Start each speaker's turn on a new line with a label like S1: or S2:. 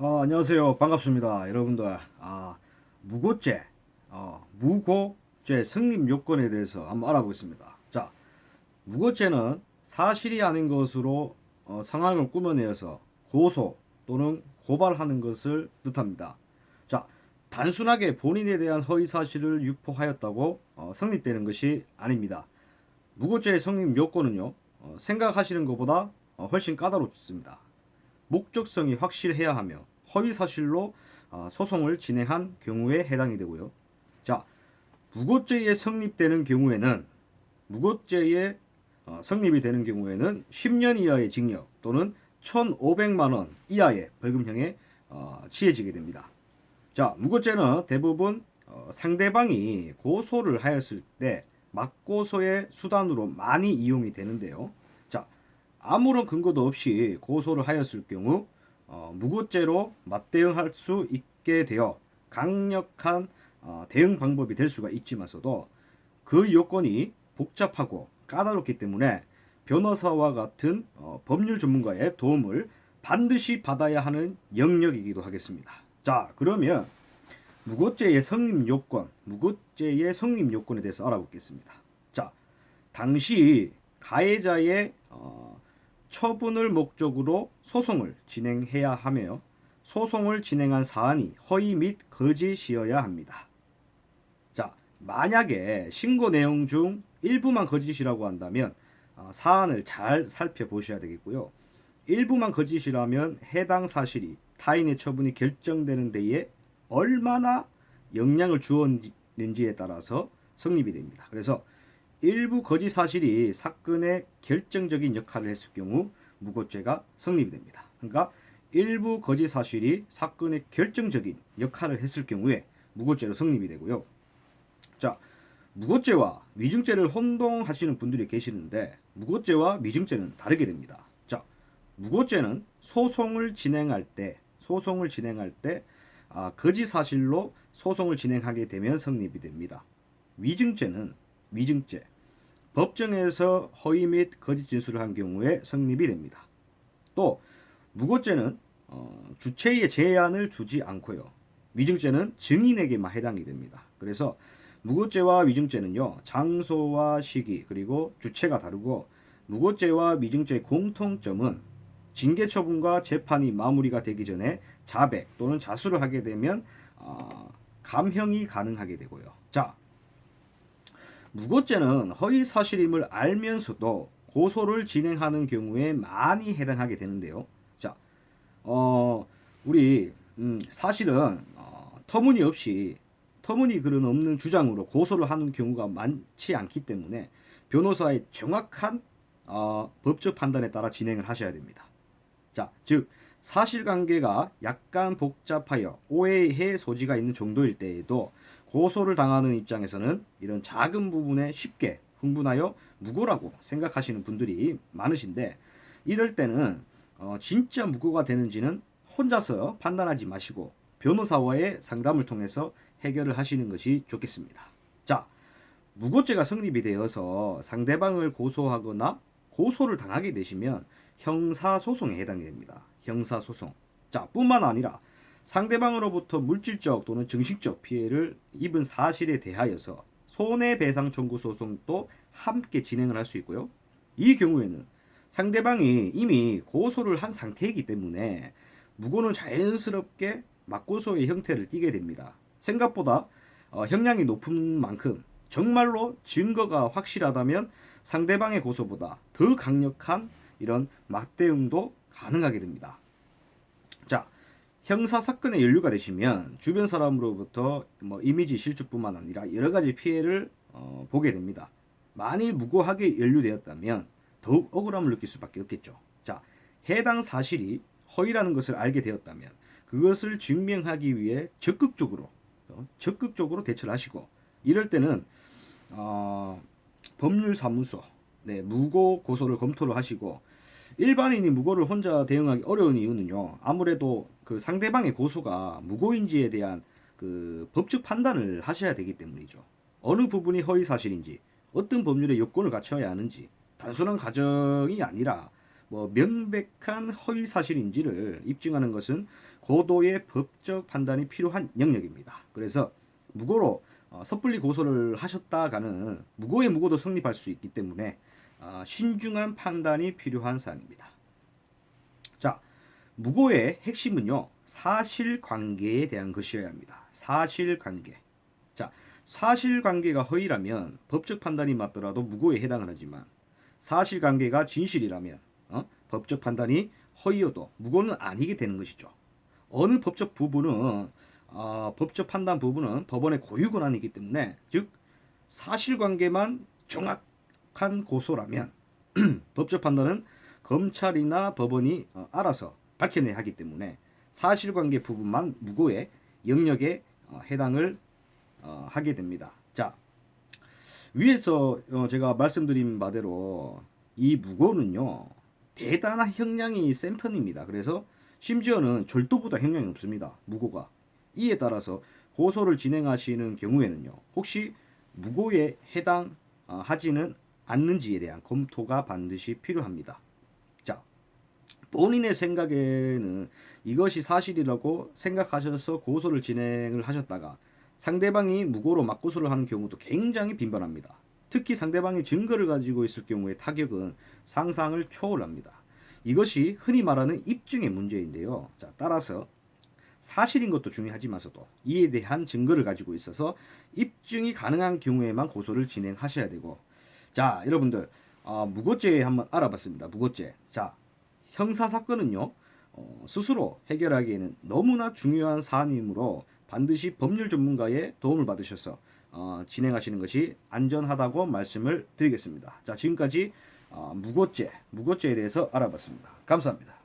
S1: 안녕하세요. 반갑습니다. 여러분들. 무고죄, 무고죄 성립 요건에 대해서 한번 알아보겠습니다. 자, 무고죄는 사실이 아닌 것으로 상황을 꾸며내어서 고소 또는 고발하는 것을 뜻합니다. 자, 단순하게 본인에 대한 허위 사실을 유포하였다고 성립되는 것이 아닙니다. 무고죄의 성립 요건은요, 생각하시는 것보다 훨씬 까다롭습니다. 목적성이 확실해야 하며 허위 사실로 소송을 진행한 경우에 해당이 되고요. 자, 무고죄에 성립되는 경우에는 무고죄에 성립이 되는 경우에는 10년 이하의 징역 또는 1,500만 원 이하의 벌금형에 취해지게 됩니다. 자, 무고죄는 대부분 상대방이 고소를 하였을 때 맞고소의 수단으로 많이 이용이 되는데요. 자, 아무런 근거도 없이 고소를 하였을 경우 무고죄로 맞대응할 수 있게 되어 강력한 대응 방법이 될 수가 있지만서도 그 요건이 복잡하고 까다롭기 때문에 변호사와 같은 법률 전문가의 도움을 반드시 받아야 하는 영역이기도 하겠습니다. 자, 그러면 무고죄의 성립 요건, 무고죄의 성립 요건에 대해서 알아보겠습니다. 자, 당시 가해자의 처분을 목적으로 소송을 진행해야 하며 소송을 진행한 사안이 허위 및 거짓이어야 합니다. 자, 만약에 신고 내용 중 일부만 거짓이라고 한다면 사안을 잘 살펴보셔야 되겠고요. 일부만 거짓이라면 해당 사실이 타인의 처분이 결정되는 데에 얼마나 영향을 주었는지에 따라서 성립이 됩니다. 그래서 일부 거짓 사실이 사건의 결정적인 역할을 했을 경우 무고죄가 성립이 됩니다. 그러니까 일부 거짓 사실이 사건의 결정적인 역할을 했을 경우에 무고죄로 성립이 되고요. 자, 무고죄와 위증죄를 혼동하시는 분들이 계시는데 무고죄와 위증죄는 다르게 됩니다. 자, 무고죄는 소송을 진행할 때 거짓 사실로 소송을 진행하게 되면 성립이 됩니다. 위증죄, 법정에서 허위 및 거짓 진술을 한 경우에 성립이 됩니다. 또 무고죄는 주체의 제한을 두지 않고요. 위증죄는 증인에게만 해당이 됩니다. 그래서 무고죄와 위증죄는요, 장소와 시기 그리고 주체가 다르고 무고죄와 위증죄의 공통점은 징계 처분과 재판이 마무리가 되기 전에 자백 또는 자수를 하게 되면 감형이 가능하게 되고요. 자, 무고죄는 허위 사실임을 알면서도 고소를 진행하는 경우에 많이 해당하게 되는데요. 자, 우리 사실은 터무니 그런 없는 주장으로 고소를 하는 경우가 많지 않기 때문에 변호사의 정확한 법적 판단에 따라 진행을 하셔야 됩니다. 자, 즉 사실관계가 약간 복잡하여 오해의 소지가 있는 정도일 때에도 고소를 당하는 입장에서는 이런 작은 부분에 쉽게 흥분하여 무고라고 생각하시는 분들이 많으신데, 이럴 때는 진짜 무고가 되는지는 혼자서 판단하지 마시고 변호사와의 상담을 통해서 해결을 하시는 것이 좋겠습니다. 자, 무고죄가 성립이 되어서 상대방을 고소하거나 고소를 당하게 되시면 형사소송에 해당이 됩니다. 형사소송. 자, 뿐만 아니라 상대방으로부터 물질적 또는 정신적 피해를 입은 사실에 대하여서 손해배상 청구 소송도 함께 진행을 할 수 있고요. 이 경우에는 상대방이 이미 고소를 한 상태이기 때문에 무고는 자연스럽게 맞고소의 형태를 띠게 됩니다. 생각보다 형량이 높은 만큼 정말로 증거가 확실하다면 상대방의 고소보다 더 강력한 이런 맞대응도 가능하게 됩니다. 자, 형사 사건에 연루가 되시면 주변 사람으로부터 이미지 실추뿐만 아니라 여러 가지 피해를 보게 됩니다. 만일 무고하게 연루되었다면 더욱 억울함을 느낄 수밖에 없겠죠. 자, 해당 사실이 허위라는 것을 알게 되었다면 그것을 증명하기 위해 적극적으로 대처를 하시고, 이럴 때는 법률사무소, 무고 고소를 검토를 하시고, 일반인이 무고를 혼자 대응하기 어려운 이유는요, 아무래도 그 상대방의 고소가 무고인지에 대한 그 법적 판단을 하셔야 되기 때문이죠. 어느 부분이 허위 사실인지, 어떤 법률의 요건을 갖춰야 하는지, 단순한 가정이 아니라 뭐 명백한 허위 사실인지를 입증하는 것은 고도의 법적 판단이 필요한 영역입니다. 그래서 무고로 섣불리 고소를 하셨다가는 무고의 무고도 성립할 수 있기 때문에 신중한 판단이 필요한 사안입니다. 자, 무고의 핵심은요, 사실관계에 대한 것이어야 합니다. 사실관계. 자, 사실관계가 허위라면 법적 판단이 맞더라도 무고에 해당을 하지만 사실관계가 진실이라면 법적 판단이 허위여도 무고는 아니게 되는 것이죠. 어느 법적 부분은 법적 판단 부분은 법원의 고유 권한이기 때문에, 즉 사실관계만 정확한 고소라면 법적 판단은 검찰이나 법원이 알아서 밝혀내야 하기 때문에 사실관계 부분만 무고의 영역에 해당을 하게 됩니다. 자, 위에서 제가 말씀드린 바대로 이 무고는요, 대단한 형량이 센 편입니다. 그래서 심지어는 절도보다 형량이 없습니다. 무고가. 이에 따라서 고소를 진행하시는 경우에는요, 혹시 무고에 해당하지는 않는지에 대한 검토가 반드시 필요합니다. 자, 본인의 생각에는 이것이 사실이라고 생각하셔서 고소를 진행을 하셨다가 상대방이 무고로 맞고소를 하는 경우도 굉장히 빈번합니다. 특히 상대방이 증거를 가지고 있을 경우에 타격은 상상을 초월합니다. 이것이 흔히 말하는 입증의 문제인데요. 자, 따라서 사실인 것도 중요하지만서도 이에 대한 증거를 가지고 있어서 입증이 가능한 경우에만 고소를 진행하셔야 되고, 자, 여러분들 무고죄 한번 알아봤습니다. 무고죄. 자, 형사사건은요, 스스로 해결하기에는 너무나 중요한 사안이므로 반드시 법률 전문가의 도움을 받으셔서 진행하시는 것이 안전하다고 말씀을 드리겠습니다. 자, 지금까지 무고죄에 대해서 알아봤습니다. 감사합니다.